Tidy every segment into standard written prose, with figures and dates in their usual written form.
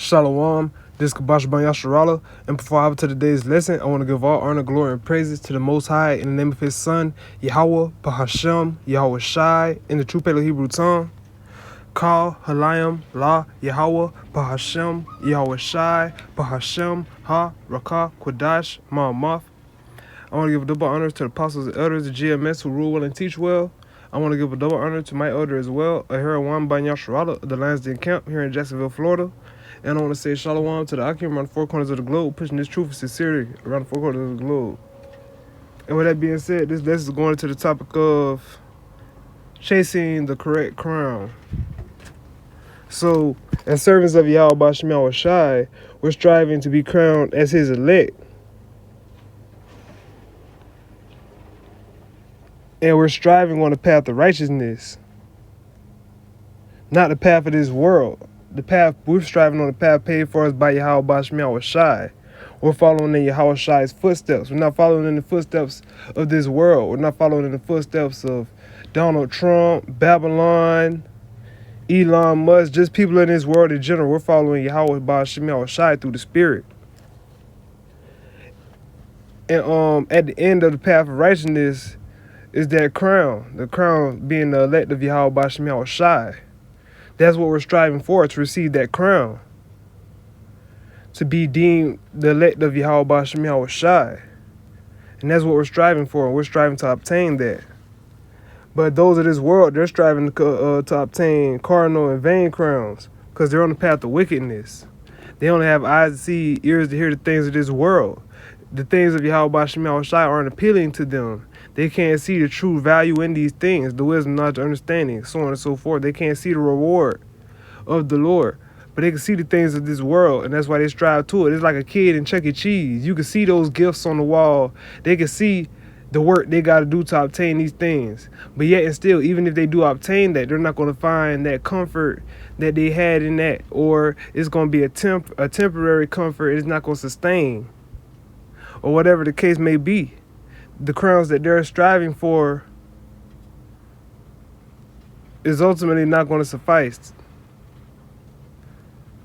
Shalom, this is Kabash Ban Yasharala, and before I hop to today's lesson, I want to give all honor, glory, and praises to the Most High in the name of His Son, Yahweh, Bahashem, Yahweh Shai, in the true Paleo-Hebrew tongue. Kal, Halayim, La, Yahweh, Bahashem, Yahweh Shai, Bahashem, Ha, Rakah, Quadash, Ma'amath. I want to give a double honor to the apostles and elders of GMS who rule well and teach well. I want to give a double honor to my elder as well, Ahira Wan Ban Yasharala of the Lions Den Camp here in Jacksonville, Florida. And I want to say shalom to the Akim around the four corners of the globe, pushing this truth and sincerity around the four corners of the globe. And with that being said, this lesson is going to the topic of chasing the correct crown. So, as servants of Yahweh Bashem Yahweh Shai, we're striving to be crowned as His elect. And we're striving on the path of righteousness, not the path of this world. The path we're striving on, the path paid for us by Yahweh Bashem Yahweh Shai. We're following in Yahweh Shai's footsteps. We're not following in the footsteps of this world. We're not following in the footsteps of Donald Trump, Babylon, Elon Musk, just people in this world in general. We're following Yahweh Bashem Yahweh Shai through the Spirit. And at the end of the path of righteousness is that crown. The crown being the elect of Yahweh Bashem Yahweh Shai. That's what we're striving for, to receive that crown. To be deemed the elect of Yahweh Bashem Yahweh Shai. And that's what we're striving for, and we're striving to obtain that. But those of this world, they're striving to obtain cardinal and vain crowns, because they're on the path of wickedness. They only have eyes to see, ears to hear the things of this world. The things of Yahweh Bashem Yahweh Shai aren't appealing to them. They can't see the true value in these things, the wisdom, knowledge, understanding, so on and so forth. They can't see the reward of the Lord, but they can see the things of this world, and that's why they strive to it. It's like a kid in Chuck E. Cheese. You can see those gifts on the wall. They can see the work they got to do to obtain these things. But yet and still, even if they do obtain that, they're not going to find that comfort that they had in that, or it's going to be a temporary comfort. It's not going to sustain, or whatever the case may be. The crowns that they're striving for is ultimately not going to suffice,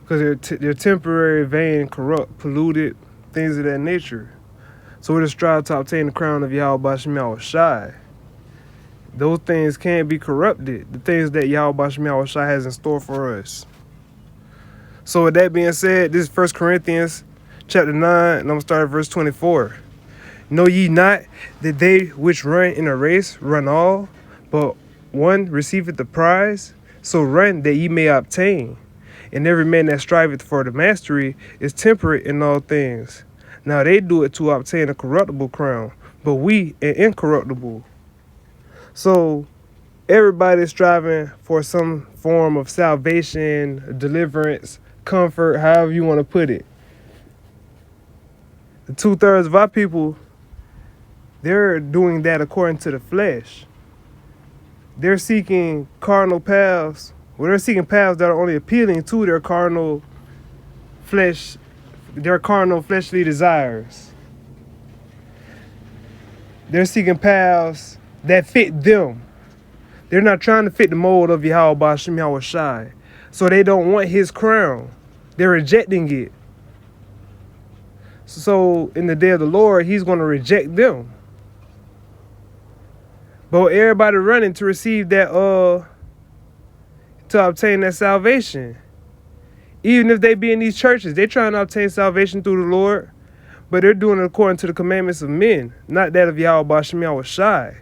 because they're temporary, vain, corrupt, polluted, things of that nature. So we're to strive to obtain the crown of Yahweh Bashem Yahweh Shai. Those things can't be corrupted, the things that Yahweh Bashem Yahweh Shai has in store for us. So with that being said, this is 1 Corinthians chapter 9, and I'm going to start at verse 24. Know ye not that they which run in a race run all, but one receiveth the prize? So run that ye may obtain. And every man that striveth for the mastery is temperate in all things. Now they do it to obtain a corruptible crown, but we an incorruptible. So everybody is striving for some form of salvation, deliverance, comfort, however you want to put it. The 2/3 of our people, they're doing that according to the flesh. They're seeking carnal paths. Well, they're seeking paths that are only appealing to their carnal flesh, their carnal fleshly desires. They're seeking paths that fit them. They're not trying to fit the mold of Yahweh Bashem Yahweh Shai. So they don't want His crown. They're rejecting it. So in the day of the Lord, He's going to reject them. But everybody running to receive that, to obtain that salvation. Even if they be in these churches, they're trying to obtain salvation through the Lord, but they're doing it according to the commandments of men, not that of Yahweh Bashem Yahweh Shai.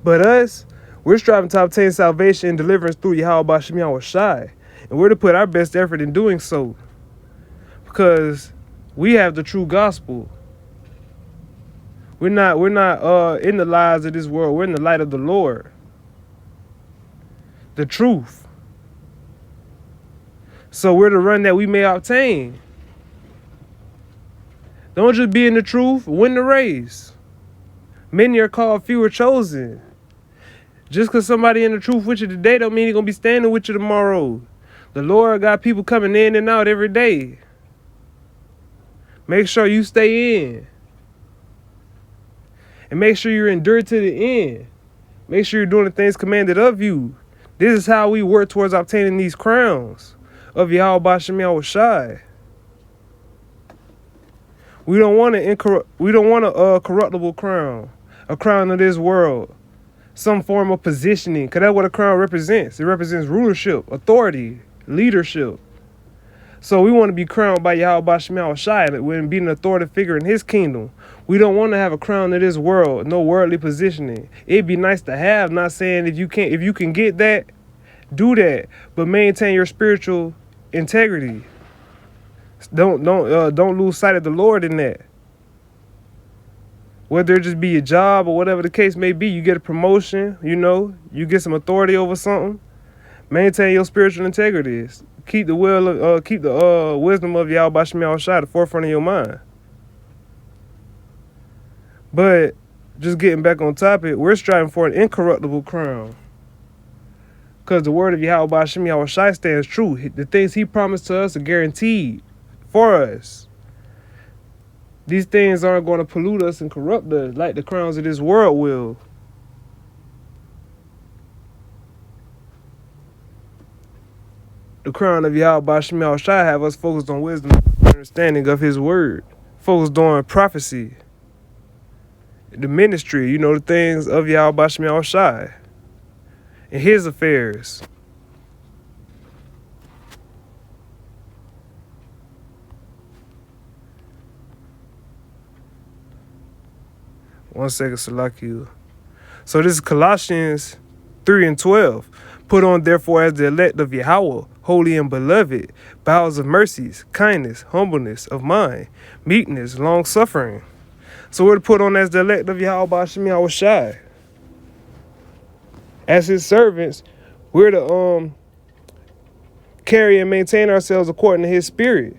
But us, we're striving to obtain salvation and deliverance through Yahweh Bashem Yahweh Shai. And we're to put our best effort in doing so, because we have the true gospel. We're not in the lies of this world. We're in the light of the Lord. The truth. So we're to run that we may obtain. Don't just be in the truth, win the race. Many are called, few are chosen. Just because somebody in the truth with you today don't mean he's going to be standing with you tomorrow. The Lord got people coming in and out every day. Make sure you stay in. And make sure you're endured to the end. Make sure you're doing the things commanded of you. This is how we work towards obtaining these crowns of Yahweh Bashem Yahushai. We don't want a corruptible crown, a crown of this world, some form of positioning, because that's what a crown represents. It represents rulership, authority, leadership. So we want to be crowned by Yahweh Bashem Yahushai when being an authoritative figure in his kingdom. We don't want to have a crown of this world, no worldly positioning. It'd be nice to have, not saying if you can get that, do that, but maintain your spiritual integrity. Don't lose sight of the Lord in that. Whether it just be a job or whatever the case may be, you get a promotion, you get some authority over something. Maintain your spiritual integrity. Keep the wisdom of Yahweh Bashem Yahushai at the forefront of your mind. But just getting back on topic, we're striving for an incorruptible crown. Because the word of Yahweh Bashem Yahushai stands true. The things he promised to us are guaranteed for us. These things aren't going to pollute us and corrupt us like the crowns of this world will. The crown of Yahweh Bashem Yahushai have us focused on wisdom and understanding of his word. Focused on prophecy. The ministry, the things of Yahweh Bashem Yahushai. And his affairs. One second, Salakia. So this is Colossians 3:12. Put on therefore as the elect of Yahweh, holy and beloved, bowels of mercies, kindness, humbleness of mind, meekness, long-suffering. So we're to put on as the elect of Yahweh Bashem Yahushai. As his servants, we're to carry and maintain ourselves according to his spirit.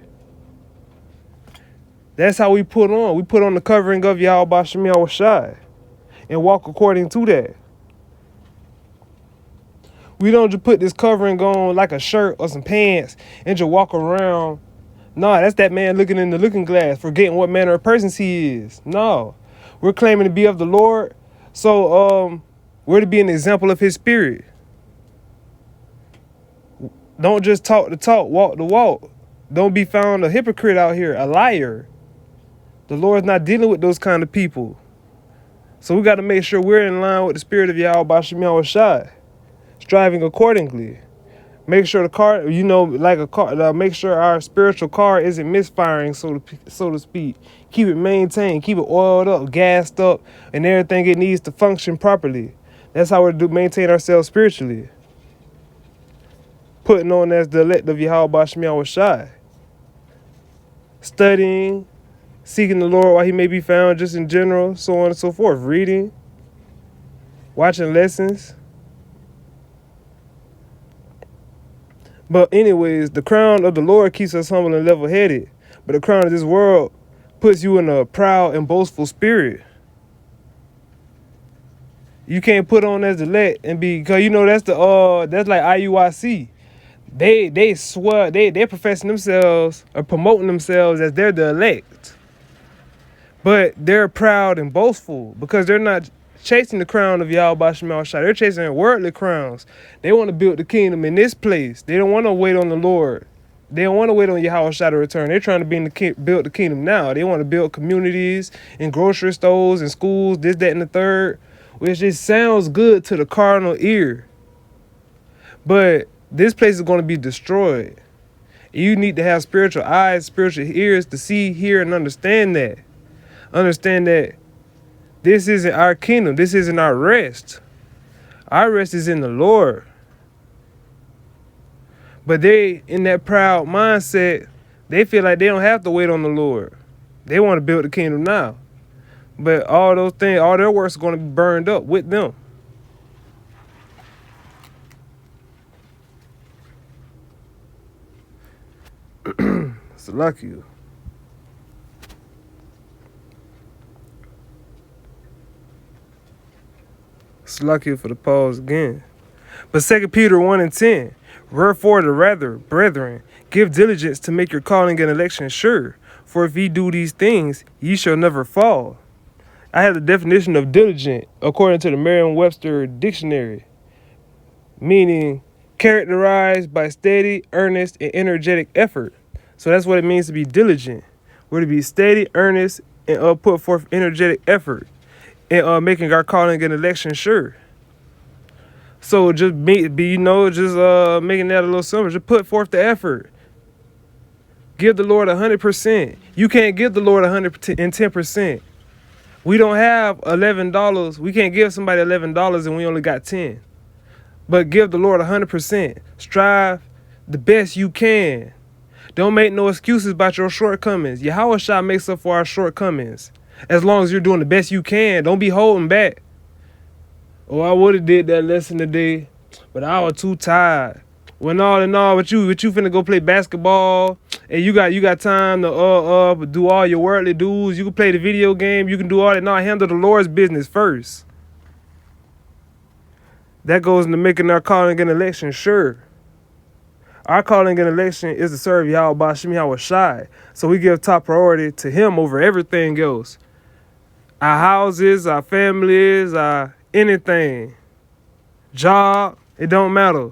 That's how we put on. We put on the covering of Yahweh Bashem Yahushai and walk according to that. We don't just put this covering on like a shirt or some pants and just walk around. No, that's that man looking in the looking glass, forgetting what manner of person he is. No, we're claiming to be of the Lord, so we're to be an example of his spirit. Don't just talk the talk, walk the walk. Don't be found a hypocrite out here, a liar. The Lord's not dealing with those kind of people. So we got to make sure we're in line with the spirit of Yahweh Bashem Yahushai, striving accordingly. Make sure the car, like a car, make sure our spiritual car isn't misfiring, so to speak. Keep it maintained, keep it oiled up, gassed up, and everything it needs to function properly. That's how we're to maintain ourselves spiritually. Putting on as the elect of Yahweh Bashem Yahushai. Studying, seeking the Lord while he may be found, just in general, so on and so forth. Reading, watching lessons. But anyways, the crown of the Lord keeps us humble and level-headed. But the crown of this world puts you in a proud and boastful spirit. You can't put on as the elect and be, because that's like IUIC. They swear, they're professing themselves or promoting themselves as they're the elect. But they're proud and boastful because they're not chasing the crown of Yahweh Bashem Yahushai. They're chasing worldly crowns. They want to build the kingdom in this place. They don't want to wait on the Lord. They don't want to wait on Yahushai to return. They're trying to build the kingdom now. They want to build communities and grocery stores and schools, this, that, and the third, which just sounds good to the carnal ear. But this place is going to be destroyed. You need to have spiritual eyes, spiritual ears to see, hear, and understand that. Understand that this isn't our kingdom. This isn't our rest. Our rest is in the Lord. But they, in that proud mindset, they feel like they don't have to wait on the Lord. They want to build the kingdom now. But all those things, all their works are going to be burned up with them. It's lucky. It's lucky for the pause again. But 2 Peter 1:10, wherefore the rather, brethren, give diligence to make your calling and election sure. For if ye do these things, ye shall never fall. I have the definition of diligent according to the Merriam-Webster dictionary. meaning characterized by steady, earnest, and energetic effort. So that's what it means to be diligent. We're to be steady, earnest, and put forth energetic effort in making our calling and election sure. So just making that a little simple. Just put forth the effort. Give the Lord 100%. You can't give the Lord 110%. We don't have $11. We can't give somebody $11 and we only got 10. But give the Lord 100%. Strive the best you can. Don't make no excuses about your shortcomings. Yahweh Shah makes up for our shortcomings. As long as you're doing the best you can, don't be holding back. Oh, I would have did that lesson today, but I was too tired. When all in all, but you finna go play basketball, and you got time to do all your worldly dues. You can play the video game. You can do all that. No, handle the Lord's business first. That goes into making our calling and election sure. Our calling and election is to serve Yahweh Bashim Yahweh Shai. So we give top priority to him over everything else. Our houses, our families, our anything. Job, it don't matter.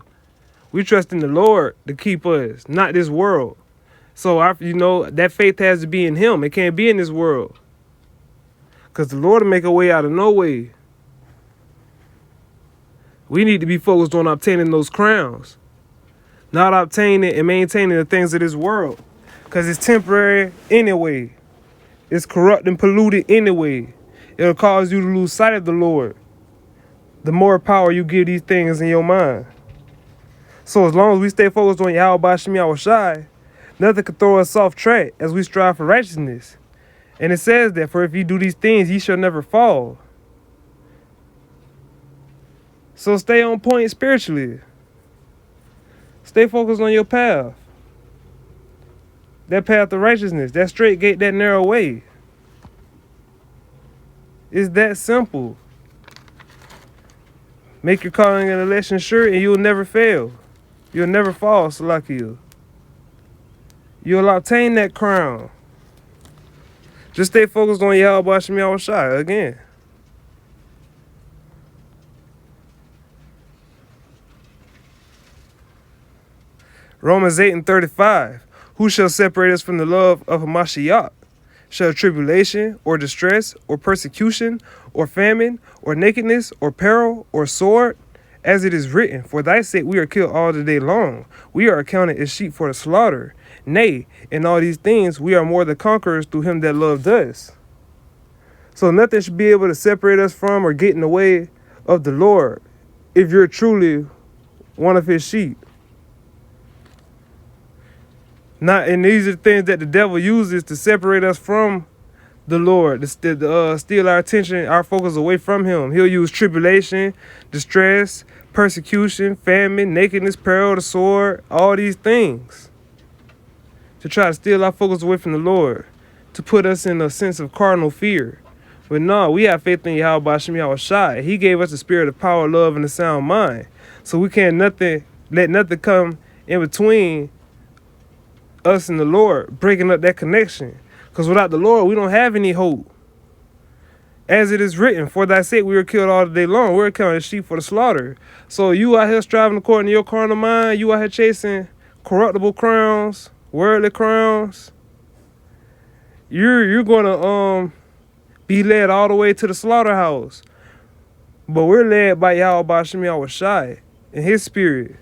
We trust in the Lord to keep us, not this world. So that faith has to be in him. It can't be in this world. Because the Lord will make a way out of no way. We need to be focused on obtaining those crowns. Not obtaining and maintaining the things of this world. Because it's temporary anyway. It's corrupt and polluted anyway. It'll cause you to lose sight of the Lord. The more power you give these things in your mind. So as long as we stay focused on Yahweh Bashim Yahweh Shai, nothing can throw us off track as we strive for righteousness. And it says that, for if you do these things, ye shall never fall. So stay on point spiritually. Stay focused on your path. That path of righteousness, that straight gate, that narrow way. It's that simple. Make your calling and election sure and you'll never fail. You'll never fall, Salakia. You'll obtain that crown. Just stay focused on Yahweh Bashim Yahweh Shai again. Romans 8:35. Who shall separate us from the love of Hamashiach? Shall tribulation, or distress, or persecution, or famine, or nakedness, or peril, or sword? As it is written, for thy sake we are killed all the day long. We are accounted as sheep for the slaughter. Nay, in all these things we are more than conquerors through him that loved us. So nothing should be able to separate us from or get in the way of the Lord if you're truly one of his sheep. And these are the things that the devil uses to separate us from the Lord, to steal our attention, our focus away from him. He'll use tribulation, distress, persecution, famine, nakedness, peril, the sword, all these things to try to steal our focus away from the Lord, to put us in a sense of carnal fear. But no, we have faith in Yahweh Bashim Yahweh Shai. He gave us the spirit of power, love, and a sound mind. So we can't let nothing come in between us and the Lord, breaking up that connection. Because without the Lord, we don't have any hope. As it is written, for thy sake we are killed all the day long. We're counted as sheep for the slaughter. So you out here striving according to your carnal mind. You out here chasing corruptible crowns, worldly crowns. You're going to be led all the way to the slaughterhouse. But we're led by Yahweh Bashim Yahweh Shai in his spirit.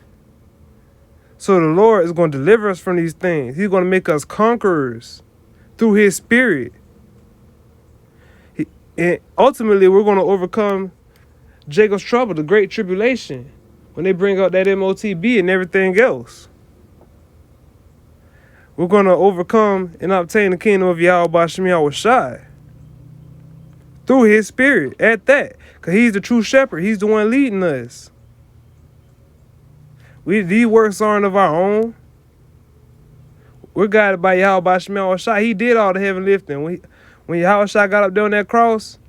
So the Lord is going to deliver us from these things. He's going to make us conquerors through his spirit. And ultimately, we're going to overcome Jacob's trouble, the great tribulation, when they bring out that MOTB and everything else. We're going to overcome and obtain the kingdom of Yahweh Bashim Yahweh Shai through his spirit at that. Because he's the true shepherd. He's the one leading us. These works aren't of our own. We're guided by Yahweh Bashim Yahweh Shai. He did all the heavy lifting. When Yahweh Shai got up there on that cross,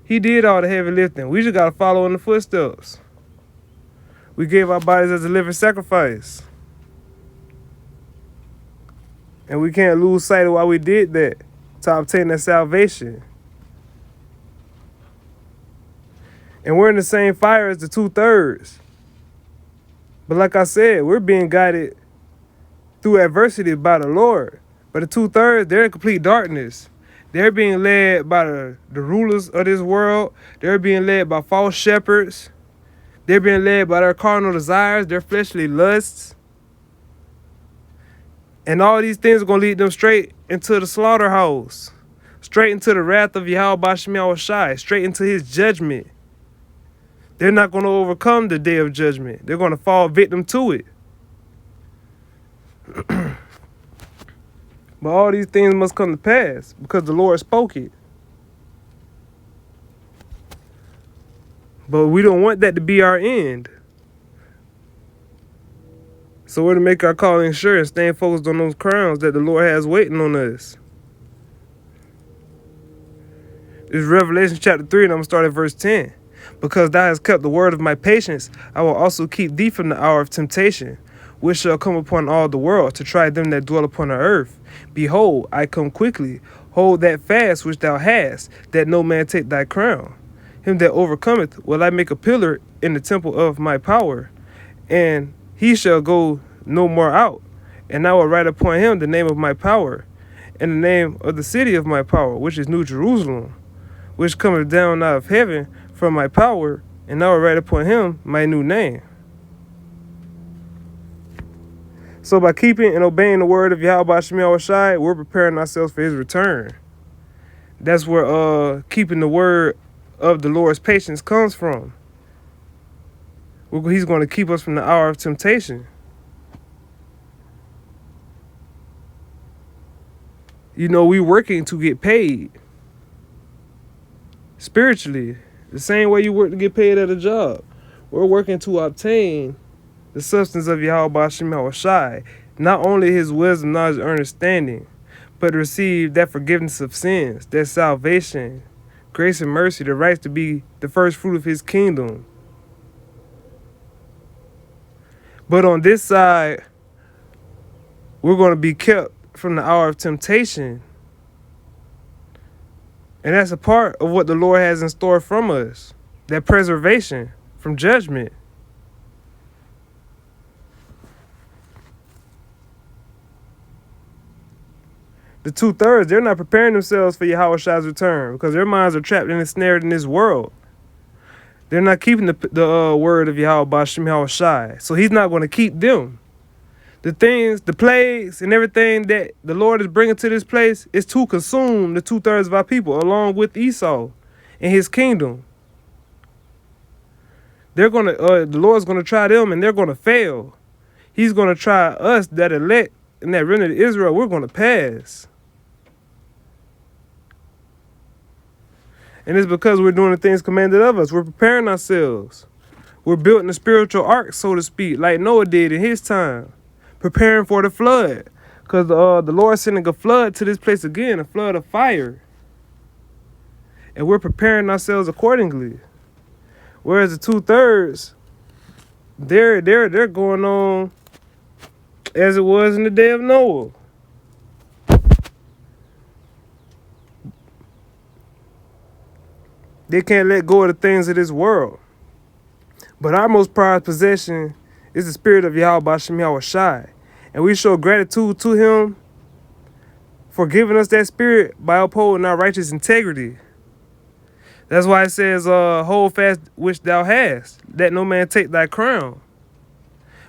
he did all the heavy lifting. We just got to follow in the footsteps. We gave our bodies as a living sacrifice. And we can't lose sight of why we did that, to obtain that salvation. And we're in the same fire as the 2/3. But like I said, we're being guided through adversity by the Lord. But the 2/3, they're in complete darkness. They're being led by the rulers of this world. They're being led by false shepherds. They're being led by their carnal desires, their fleshly lusts. And all these things are going to lead them straight into the slaughterhouse. Straight into the wrath of Yahweh Bashem Yahushai. Straight into his judgment. They're not going to overcome the day of judgment. They're going to fall victim to it. But all these things must come to pass because the Lord spoke it. But we don't want that to be our end. So we're to make our calling sure and staying focused on those crowns that the Lord has waiting on us. This is Revelation chapter 3, and I'm going to start at verse 10. Because thou hast kept the word of my patience, I will also keep thee from the hour of temptation, which shall come upon all the world, to try them that dwell upon the earth. Behold, I come quickly. Hold that fast which thou hast, that no man take thy crown. Him that overcometh will I make a pillar in the temple of my power, and he shall go no more out. And I will write upon him the name of my power, and the name of the city of my power, which is New Jerusalem, which cometh down out of heaven from my power, and I will write upon him my new name. So by keeping and obeying the word of Yahweh Bashem Yahushai, we're preparing ourselves for his return. That's where keeping the word of the Lord's patience comes from. He's going to keep us from the hour of temptation. You know, we working to get paid. Spiritually, the same way you work to get paid at a job. We're working to obtain the substance of Yahweh Bashem Yahushai, not only his wisdom, knowledge, and understanding, but to receive that forgiveness of sins, that salvation, grace and mercy, the rights to be the first fruit of his kingdom. But on this side, we're going to be kept from the hour of temptation. And that's a part of what the Lord has in store from us, that preservation from judgment. The 2/3, they're not preparing themselves for Yahushai's return because their minds are trapped and ensnared in this world. They're not keeping the word of Yahweh Bashem Yahushai, so he's not going to keep them. The things, the plagues, and everything that the Lord is bringing to this place is to consume the 2/3 of our people, along with Esau and his kingdom. They're gonna, the Lord's gonna try them, and they're gonna fail. He's gonna try us, that elect and that remnant of Israel. We're gonna pass, and it's because we're doing the things commanded of us. We're preparing ourselves. We're building a spiritual ark, so to speak, like Noah did in his time. Preparing for the flood, because the Lord is sending a flood to this place again, a flood of fire, and we're preparing ourselves accordingly. Whereas the 2/3, they're going on as it was in the day of Noah. They can't let go of the things of this world. But our most prized possession is the spirit of Yahweh Bashem Yahushai. And we show gratitude to him for giving us that spirit by upholding our righteous integrity. That's why it says, hold fast which thou hast, that no man take thy crown.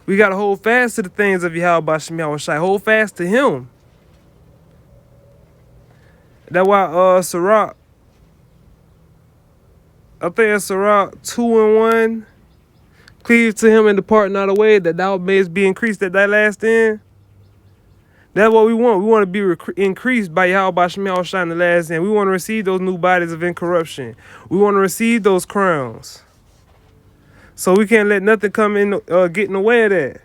We got to hold fast to the things of Yahweh Bashem Yahushai. Hold fast to him. That's why Sirach, I think it's Sirach 2:1, cleave to him and depart not away, that thou mayest be increased at thy last end. That's what we want. We want to be increased by Yahweh Bashem Yahushai in the last end. We want to receive those new bodies of incorruption. We want to receive those crowns. So we can't let nothing come in, get in the way of that.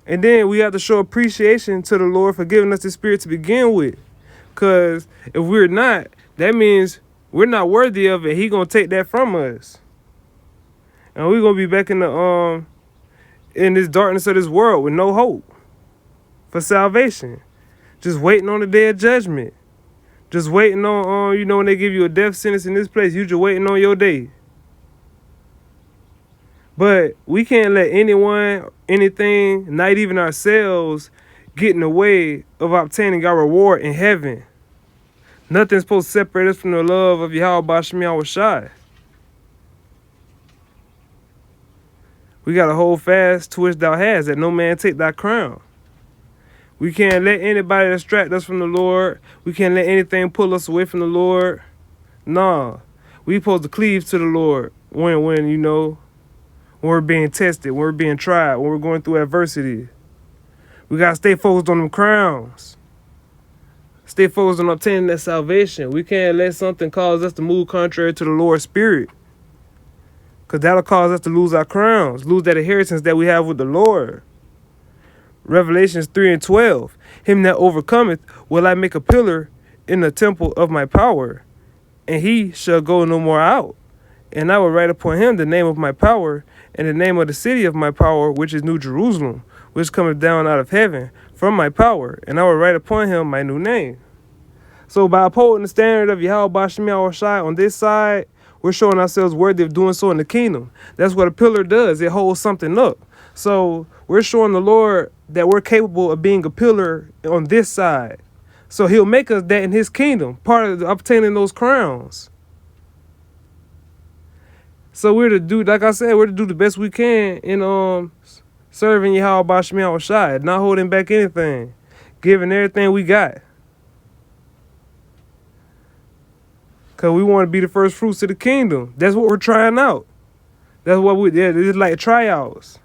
And then we have to show appreciation to the Lord for giving us the spirit to begin with. Because if we're not, that means we're not worthy of it. He's going to take that from us. And we're going to be back in this darkness of this world with no hope for salvation. Just waiting on the day of judgment. Just waiting on, when they give you a death sentence in this place, you just waiting on your day. But we can't let anyone, anything, not even ourselves, get in the way of obtaining our reward in heaven. Nothing's supposed to separate us from the love of Yahweh Bashim Yahweh Shai. We got to hold fast to which thou hast, that no man take thy crown. We can't let anybody distract us from the Lord. We can't let anything pull us away from the Lord. Nah. We supposed to cleave to the Lord when when we're being tested, when we're being tried, when we're going through adversity. We got to stay focused on them crowns. Stay focused on obtaining that salvation. We can't let something cause us to move contrary to the Lord's Spirit. Because that'll cause us to lose our crowns, lose that inheritance that we have with the Lord. Revelations 3:12. Him that overcometh will I make a pillar in the temple of my power, and he shall go no more out. And I will write upon him the name of my power, and the name of the city of my power, which is New Jerusalem, which cometh down out of heaven from my power, and I will write upon him my new name. So by upholding the standard of Yahweh Bashim Yahweh Shai on this side, we're showing ourselves worthy of doing so in the kingdom. That's what a pillar does. It holds something up. So we're showing the Lord that we're capable of being a pillar on this side. So he'll make us that in his kingdom, part of obtaining those crowns. So we're to do, like I said, we're to do the best we can in serving Yahweh Bashim Yahweh Shai, not holding back anything, giving everything we got. Because we want to be the first fruits of the kingdom. That's what we're trying out. That's what it's like tryouts.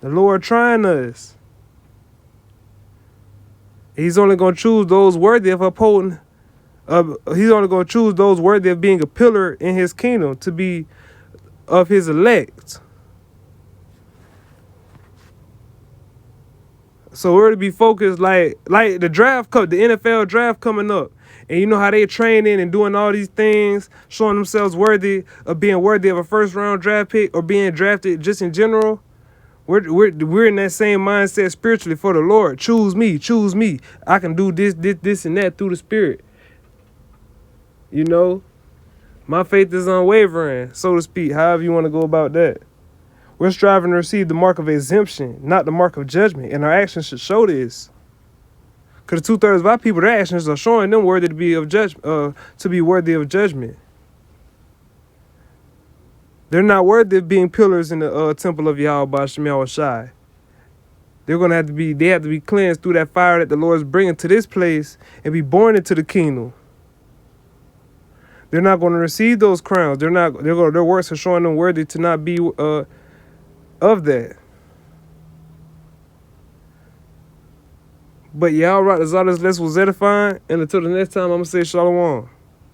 The Lord trying us. He's only going to choose those worthy of upholding. He's only going to choose those worthy of being a pillar in his kingdom, to be of his elect. So we're to be focused like the draft, the NFL draft coming up. And you know how they training and doing all these things, showing themselves worthy of being worthy of a first-round draft pick or being drafted just in general. We're in that same mindset spiritually for the Lord. Choose me, choose me. I can do this, and that through the Spirit. You know, my faith is unwavering, so to speak, however you want to go about that. We're striving to receive the mark of exemption, not the mark of judgment, and our actions should show this. Because 2/3 of our people, their actions are showing them worthy to be worthy of judgment. They're not worthy of being pillars in the temple of Yahweh Bashim Yahweh Shai. They have to be cleansed through that fire that the Lord is bringing to this place and be born into the kingdom. They're not going to receive those crowns. Their works are showing them worthy to not be of that. But y'all right, as all this less was edifying, and until the next time, I'm going to say shalom.